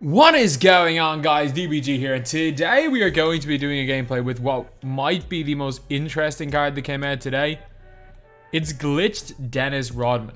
What is going on, guys? DBG here, and today we are going to be doing a gameplay with what might be the most interesting card that came out today. It's Glitched Dennis Rodman.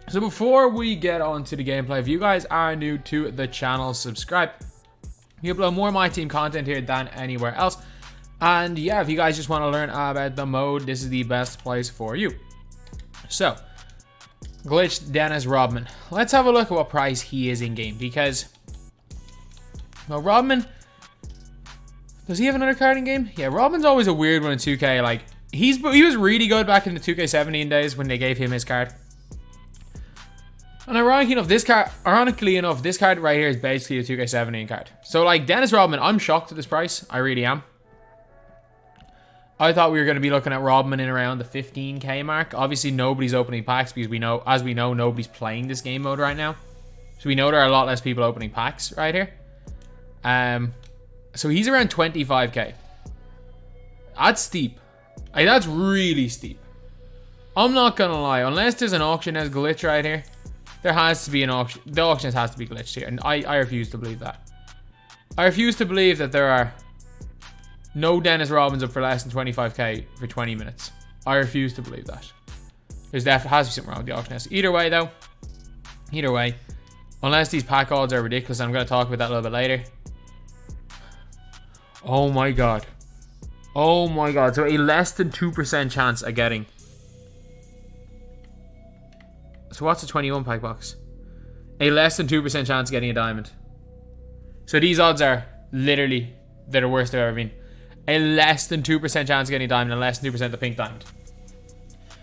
So before we get on to the gameplay, if you guys are new to the channel, subscribe. You upload more My Team content here than anywhere else. And yeah, if you guys just want to learn about the mode, this is the best place for you. So, Glitched Dennis Rodman. Let's have a look at what price he is in game, because well, Rodman, does he have another card in game? Yeah, Rodman's always a weird one in 2K. Like, he was really good back in the 2K17 days when they gave him his card. And ironically enough, this card right here is basically a 2K17 card. So, like, Dennis Rodman, I'm shocked at this price. I really am. I thought we were going to be looking at Rodman in around the 15K mark. Obviously, nobody's opening packs because as we know, nobody's playing this game mode right now. So we know there are a lot less people opening packs right here. So he's around 25K. That's steep. Like, that's really steep. I'm not gonna lie, unless there's an auction as glitch right here, there has to be an auction. The auction has to be glitched here, and I refuse to believe that. I refuse to believe that there are no Dennis Rodmans up for less than 25K for 20 minutes. I refuse to believe that. There's definitely has to be something wrong with the auction house. Either way, unless these pack odds are ridiculous, I'm going to talk about that a little bit later. Oh my god. Oh my god. So a less than 2% chance of getting. So what's a 21 pack box? A less than 2% chance of getting a diamond. So these odds are literally, they're the worst they've ever been. A less than 2% chance of getting a diamond and less than 2% the pink diamond.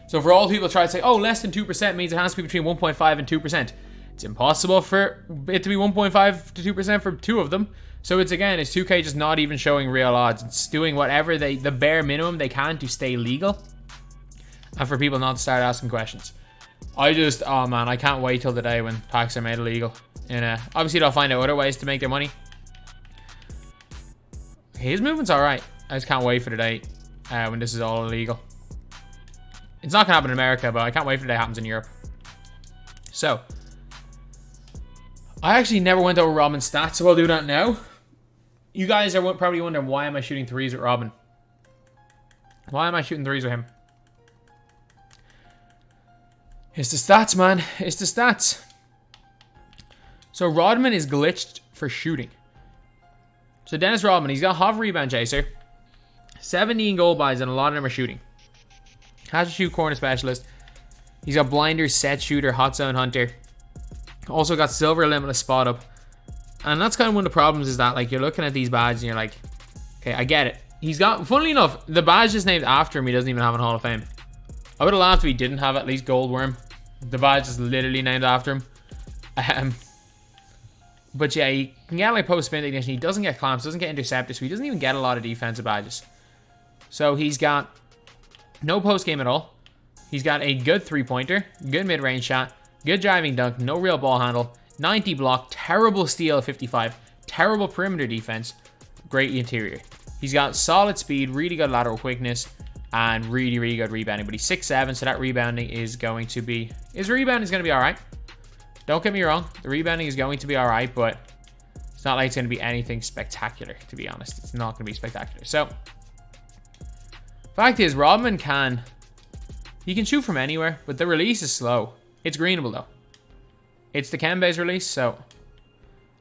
So for all people try to say, oh, less than 2% means it has to be between 1.5 and 2%. It's impossible for it to be 1.5 to 2% for two of them. So it's 2K just not even showing real odds. It's doing whatever the bare minimum they can to stay legal. And for people not to start asking questions. Oh man, I can't wait till the day when packs are made illegal. And obviously they'll find out other ways to make their money. His movement's alright. I just can't wait for the day when this is all illegal. It's not going to happen in America, but I can't wait for the day it happens in Europe. So, I actually never went over Rodman's stats, so I'll do that now. You guys are probably wondering, why am I shooting threes with Rodman? Why am I shooting threes with him? It's the stats, man. It's the stats. So Rodman is glitched for shooting. So Dennis Rodman, he's got Hov Rebound Chaser, 17 goal buys, and a lot of them are shooting. Has to shoot corner specialist. He's got blinder, set shooter, hot zone hunter. Also got silver limitless spot up. And that's kind of one of the problems, is that, like, you're looking at these badges and you're like, okay, I get it. He's got, funnily enough, the badge is named after him. He doesn't even have a Hall of Fame. I would have laughed if he didn't have at least Gold Worm. The badge is literally named after him. But yeah, he can get like post spin ignition. He doesn't get clamps, doesn't get interceptor, so he doesn't even get a lot of defensive badges. So he's got no post game at all. He's got a good 3-pointer, good mid-range shot, good driving dunk, no real ball handle, 90 block, terrible steal at 55, terrible perimeter defense, great interior. He's got solid speed, really good lateral quickness, and really, really good rebounding. But he's 6'7", so that rebounding is going to be... His rebounding is going to be alright. Don't get me wrong, the rebounding is going to be alright, but it's not like it's going to be anything spectacular, to be honest. It's not going to be spectacular. So, fact is, Rodman he can shoot from anywhere, but the release is slow. It's greenable, though. It's the Kembe's release, so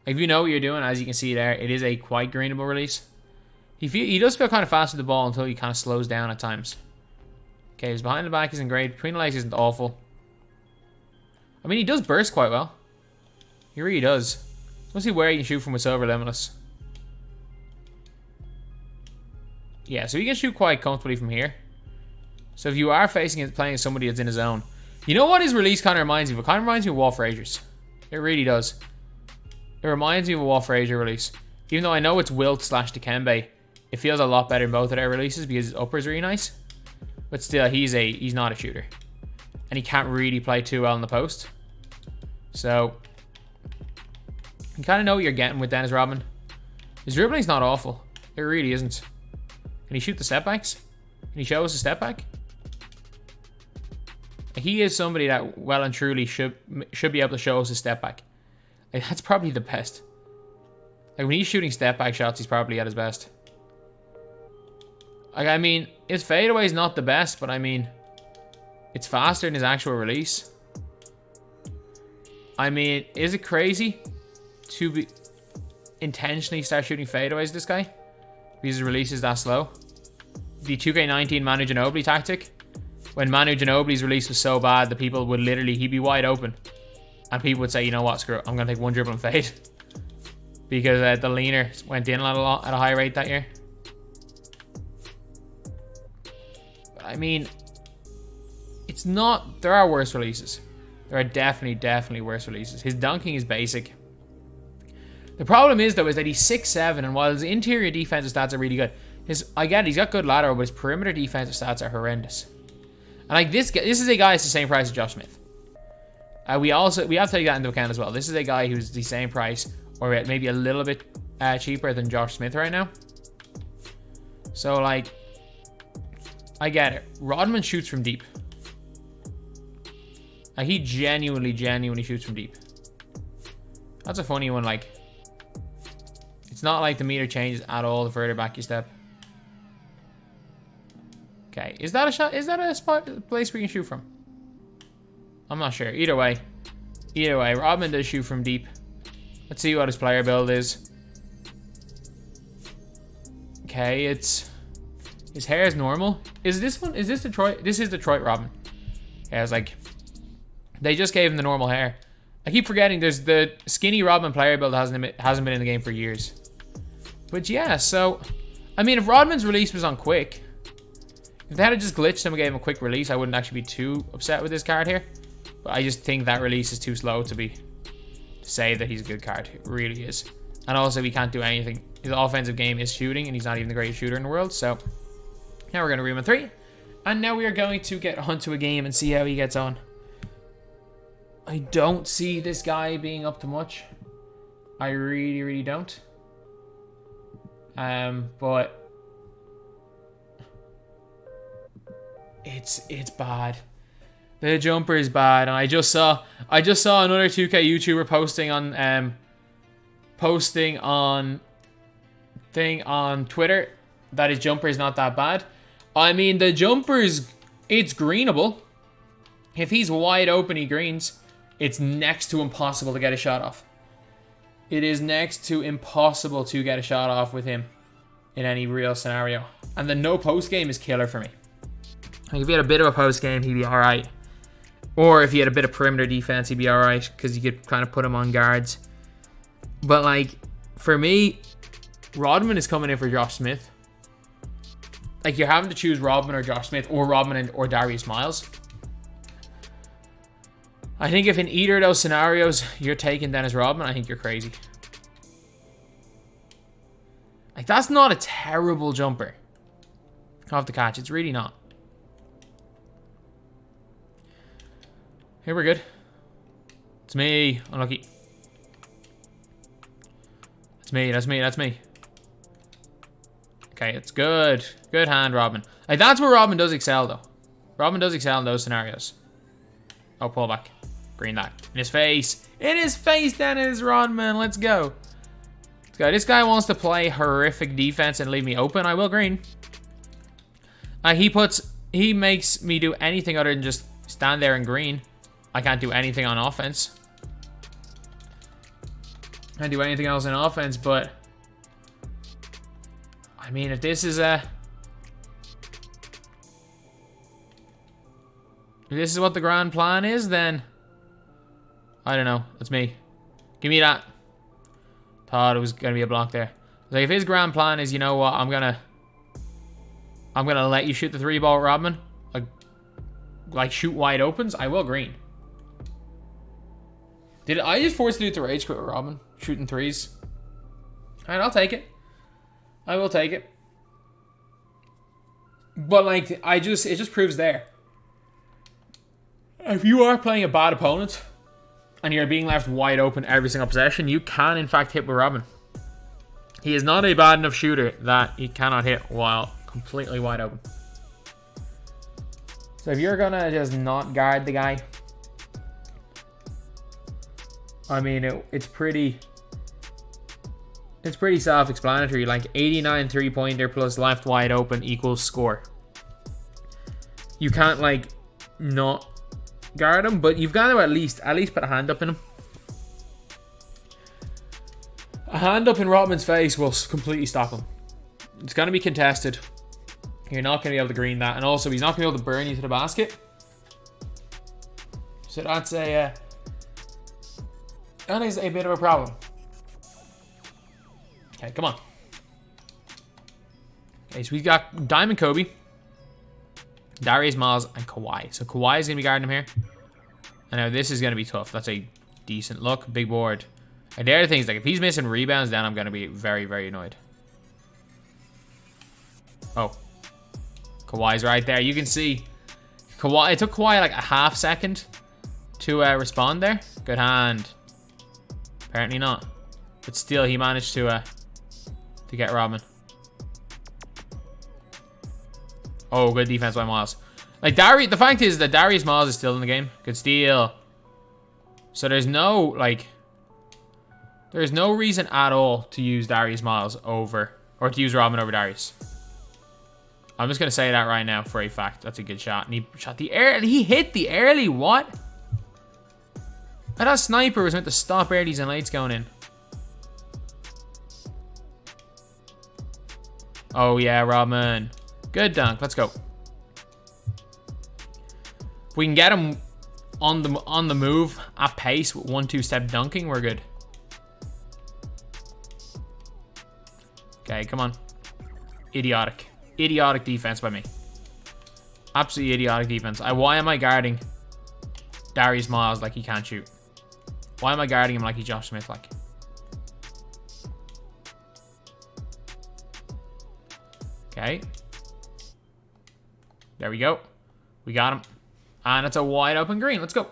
if you know what you're doing, as you can see there, it is a quite greenable release. He does feel kind of fast with the ball until he kind of slows down at times. Okay, his behind the back isn't great. Between the legs isn't awful. I mean, he does burst quite well. He really does. Let's see where he can shoot from with Silver Limitless. Yeah, so he can shoot quite comfortably from here. So if you are playing somebody that's in his zone. You know what his release kind of reminds me of? It kind of reminds me of Walt Frazier's. It really does. It reminds me of a Walt Frazier release. Even though I know it's Wilt / Dikembe, it feels a lot better in both of their releases because his upper is really nice. But still, he's not a shooter. And he can't really play too well in the post. So, you kind of know what you're getting with Dennis Rodman. His dribbling's not awful. It really isn't. Can he shoot the step backs? Can he show us a step back? He is somebody that well and truly should be able to show us a step back. Like, that's probably the best. Like, when he's shooting step back shots, he's probably at his best. Like, I mean, his fadeaway is not the best, but I mean, it's faster than his actual release. I mean, is it crazy to be intentionally start shooting fadeaways, this guy? Because his release is that slow. The 2K19 Manu Ginobili tactic. When Manu Ginobili's release was so bad that people would literally, he'd be wide open. And people would say, you know what, screw it, I'm going to take one dribble and fade. Because the leaner went in at a high rate that year. I mean, it's not, there are worse releases. There are definitely worse releases. His dunking is basic. The problem is, though, is that he's 6'7", and while his interior defensive stats are really good, I get it, he's got good lateral, but his perimeter defensive stats are horrendous. And like this is a guy that's the same price as Josh Smith. We have to take that into account as well. This is a guy who's the same price, or maybe a little bit cheaper than Josh Smith right now. So, like, I get it. Rodman shoots from deep. Like, he genuinely shoots from deep. That's a funny one. Like, it's not like the meter changes at all the further back you step. Okay, is that a shot? Is that a spot, place we can shoot from? I'm not sure. Either way, Rodman does shoot from deep. Let's see what his player build is. Okay, his hair is normal. Is this Detroit? This is Detroit Rodman. Okay, I was like, they just gave him the normal hair. I keep forgetting there's the skinny Rodman player build hasn't been in the game for years. But yeah, so I mean, if Rodman's release was on quick, if they had just glitched him and gave him a quick release, I wouldn't actually be too upset with this card here. But I just think that release is too slow to say that he's a good card. It really is. And also, he can't do anything. His offensive game is shooting, and he's not even the greatest shooter in the world. So now we're going to Rodman 3. And now we are going to get onto a game and see how he gets on. I don't see this guy being up to much. I really don't. But it's bad. The jumper is bad, and I just saw another 2K YouTuber posting on Twitter that his jumper is not that bad. I mean, the jumper's, it's greenable. If he's wide open, he greens. It's next to impossible to get a shot off. It is next to impossible to get a shot off with him in any real scenario. And the no post game is killer for me. Like, if he had a bit of a post game, he'd be alright. Or if he had a bit of perimeter defense, he'd be alright, because you could kind of put him on guards. But, like, for me, Rodman is coming in for Josh Smith. Like, you're having to choose Rodman or Josh Smith, or Rodman or Darius Miles. I think if in either of those scenarios you're taking Dennis Rodman, I think you're crazy. Like, that's not a terrible jumper off the catch. It's really not. Here, we're good. It's me. Unlucky. That's me. Okay, it's good. Good hand, Rodman. Like, that's where Rodman does excel, though. Rodman does excel in those scenarios. Oh, pull back. Green that. In his face. In his face, Dennis Rodman. Let's go. Let's go. This guy wants to play horrific defense and leave me open. I will green. He makes me do anything other than just stand there and green. I can't do anything on offense. I can't do anything else in offense, but I mean, if this is what the grand plan is, then I don't know. That's me. Give me that. Thought it was gonna be a block there. Like, if his grand plan is, you know what, I'm gonna let you shoot the 3-ball, Rodman. Like shoot wide opens. I will green. Did I just force you to rage quit with Rodman shooting threes? Alright, I'll take it. I will take it. But like, it just proves there. If you are playing a bad opponent and you're being left wide open every single possession, you can in fact hit with Rodman. He is not a bad enough shooter that he cannot hit while completely wide open. So if you're gonna just not guard the guy, I mean, it's pretty It's pretty self-explanatory. Like 89 3-pointer plus left wide open equals score. You can't like not guard him, but you've got to at least put a hand up in him. A hand up in Rodman's face will completely stop him. It's going to be contested. You're not going to be able to green that. And also, he's not going to be able to burn you to the basket. So that is a bit of a problem. Okay, come on. Okay, so we've got Diamond Kobe, Darius Miles, and Kawhi. So Kawhi is going to be guarding him here. I know this is going to be tough. That's a decent look. Big board. And the other thing is, like, if he's missing rebounds, then I'm going to be very, very annoyed. Oh. Kawhi's right there. You can see Kawhi. It took Kawhi like a half second to respond there. Good hand. Apparently not. But still, he managed to get Rodman. Oh, good defense by Miles. Like, the fact is that Darius Miles is still in the game. Good steal. So there's no, like... There's no reason at all to use Darius Miles over... Or to use Rodman over Darius. I'm just going to say that right now for a fact. That's a good shot. And he shot the air... And he hit the early. What? I thought Sniper was meant to stop earlys and lates going in. Oh, yeah, Rodman. Good dunk. Let's go. If we can get him on the move at pace with 1-2 step dunking, we're good. Okay, come on. Idiotic. Idiotic defense by me. Absolutely idiotic defense. Why am I guarding Darius Miles like he can't shoot? Why am I guarding him like he's Josh Smith like? Okay. There we go. We got him. And it's a wide open green. Let's go.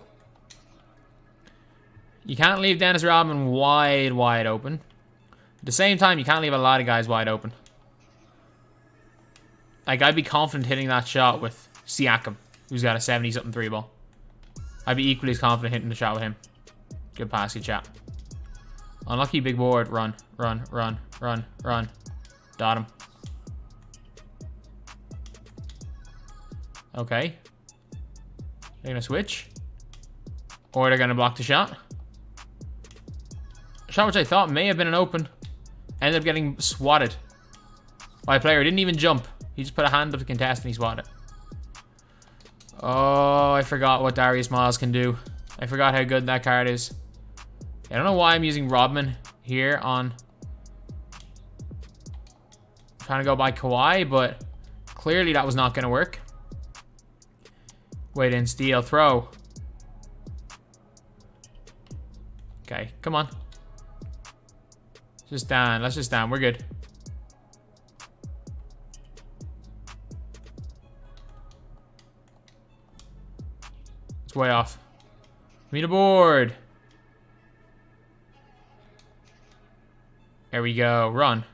You can't leave Dennis Rodman wide open. At the same time, you can't leave a lot of guys wide open. Like, I'd be confident hitting that shot with Siakam, who's got a 70-something 3-ball. I'd be equally as confident hitting the shot with him. Good pass, good shot. Unlucky big board. Run. Dot him. Okay. They're going to switch. Or they're going to block the shot. A shot which I thought may have been an open. Ended up getting swatted by a player who didn't even jump. He just put a hand up to contest and he swatted. Oh, I forgot what Darius Miles can do. I forgot how good that card is. I don't know why I'm using Rodman here on... I'm trying to go by Kawhi, but clearly that was not going to work. Wait in, steal, throw. Okay, come on. Just down. Let's just down. We're good. It's way off. Give me the board. There we go. Run.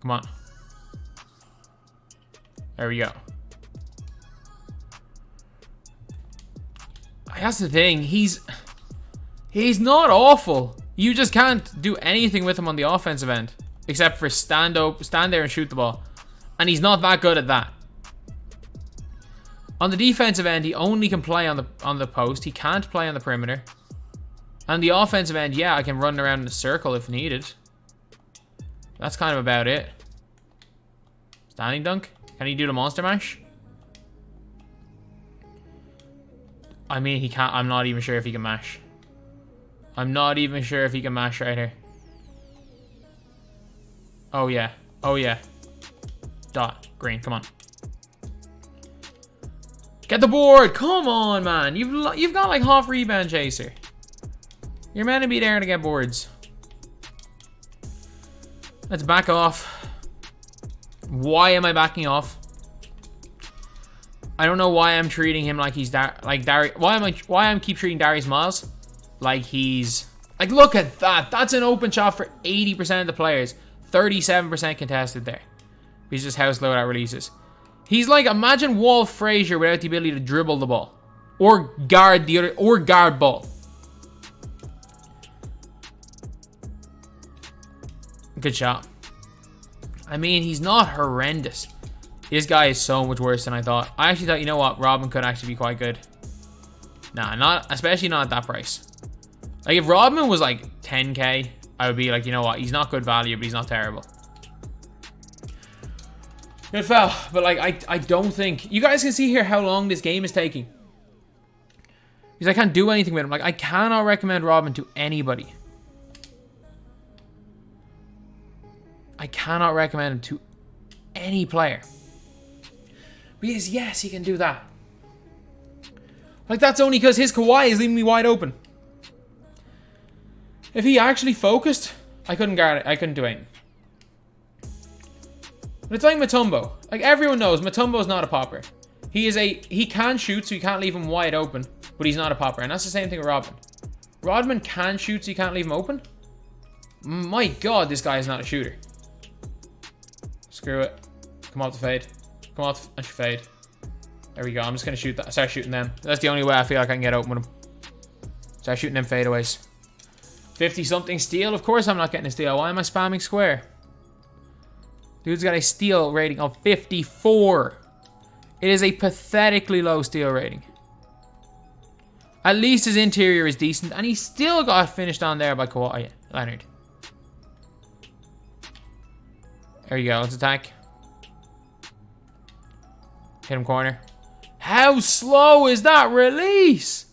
Come on. There we go. That's the thing. He's not awful. You just can't do anything with him on the offensive end except for stand there and shoot the ball. And he's not that good at that. On the defensive end, he only can play on the post. He can't play on the perimeter. On the offensive end, yeah, I can run around in a circle if needed. That's kind of about it. Standing dunk. Can he do the monster mash? I mean, he can't. I'm not even sure if he can mash. I'm not even sure if he can mash right here. Oh, yeah. Oh, yeah. Dot. Green. Come on. Get the board. Come on, man. You've got like half rebound chaser. You're meant to be there to get boards. Let's back off. Why am I backing off? I don't know why I'm treating him like he's why I'm keep treating Darius Miles like he's like, look at that. That's an open shot for 80% of the players. 37% contested there. He's just house low out releases. He's like, imagine Walt Frazier without the ability to dribble the ball. Or guard the other, or guard ball. Good shot. I mean, he's not horrendous. This guy is so much worse than I thought. I actually thought, you know what, Rodman could actually be quite good. Nah, not, especially not at that price. Like, if Rodman was like 10k, I would be like, you know what, he's not good value, but he's not terrible. Good foul, but like, I don't think... You guys can see here how long this game is taking. Because I can't do anything with him. Like, I cannot recommend Rodman to anybody. I cannot recommend him to any player. Because, yes, he can do that. Like, that's only because his Kawhi is leaving me wide open. If he actually focused, I couldn't guard it. I couldn't do anything. But it's like Mutombo. Like, everyone knows, Mutombo is not a popper. He can shoot, so you can't leave him wide open. But he's not a popper. And that's the same thing with Rodman. Rodman can shoot, so you can't leave him open? My God, this guy is not a shooter. Screw it. Come off the fade. Come off and fade. There we go. I'm just going to shoot that. Start shooting them. That's the only way I feel like I can get open with them. Start shooting them fadeaways. 50-something steal. Of course I'm not getting a steal. Why am I spamming square? Dude's got a steal rating of 54. It is a pathetically low steal rating. At least his interior is decent. And he still got finished on there by Kawhi Leonard. There you go. Let's attack. Hit him corner. How slow is that release?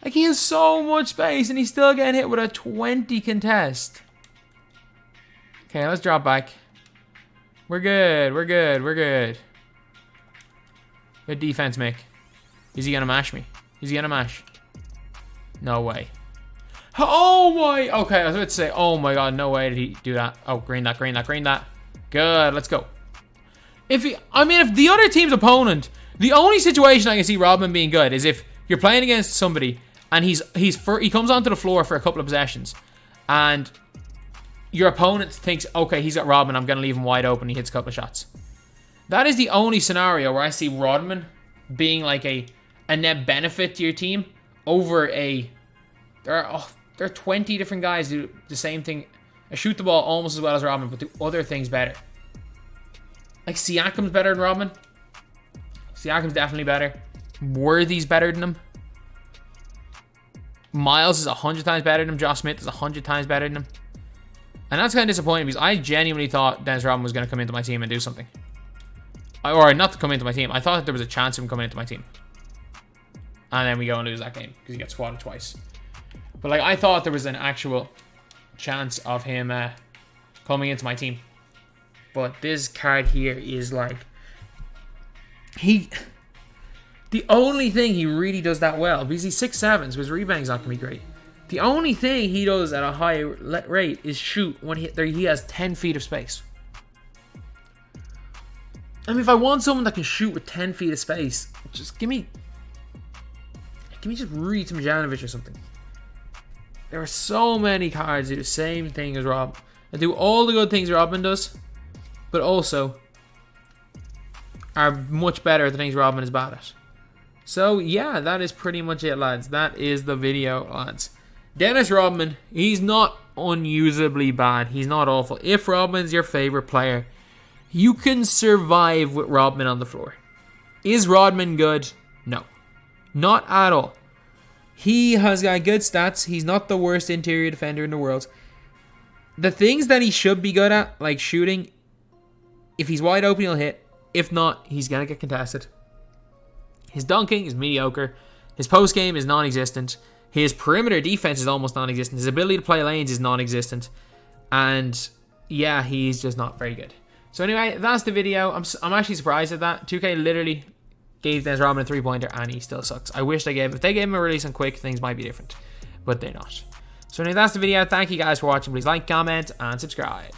Like, he has so much space and he's still getting hit with a 20 contest. Okay, let's drop back. We're good. We're good. We're good. Good defense, Mick. Is he going to mash me? Is he going to mash? No way. Oh my. Okay, I was about to say, oh my God, no way did he do that. Oh, green that, green that, green that. Good, let's go. If the other team's opponent, the only situation I can see Rodman being good is if you're playing against somebody and he comes onto the floor for a couple of possessions and your opponent thinks, okay, he's got Rodman, I'm going to leave him wide open, he hits a couple of shots. That is the only scenario where I see Rodman being like a net benefit to your team over a... There are 20 different guys who do the same thing. Shoot the ball almost as well as Rodman, but do other things better. Like, Siakam's better than Rodman. Siakam's definitely better. Worthy's better than him. Miles is 100 times better than him. Josh Smith is 100 times better than him. And that's kind of disappointing because I genuinely thought Dennis Rodman was going to come into my team and do something. Or not to come into my team. I thought that there was a chance of him coming into my team. And then we go and lose that game because he got swatted twice. But like, I thought there was an actual chance of him coming into my team. But this card here is like... The only thing he really does that well, because he's 6'7", so his rebounding's not going to be great. The only thing he does at a high rate is shoot when he has 10 feet of space. I mean, if I want someone that can shoot with 10 feet of space, just give me just Reed Tomjanovic or something. There are so many cards that do the same thing as Rob. That do all the good things Rodman does, but also are much better at the things Rodman is bad at. So, yeah, that is pretty much it, lads. That is the video, lads. Dennis Rodman, he's not unusably bad. He's not awful. If Rodman's your favorite player, you can survive with Rodman on the floor. Is Rodman good? No. Not at all. He has got good stats. He's not the worst interior defender in the world. The things that he should be good at, like shooting, if he's wide open, he'll hit. If not, he's going to get contested. His dunking is mediocre. His post game is non-existent. His perimeter defense is almost non-existent. His ability to play lanes is non-existent. And yeah, he's just not very good. So anyway, that's the video. I'm actually surprised at that. 2K literally gave Dennis Rodman a 3-pointer and he still sucks. I wish if they gave him a release on quick, things might be different. But they're not. So anyway, that's the video. Thank you guys for watching. Please like, comment, and subscribe.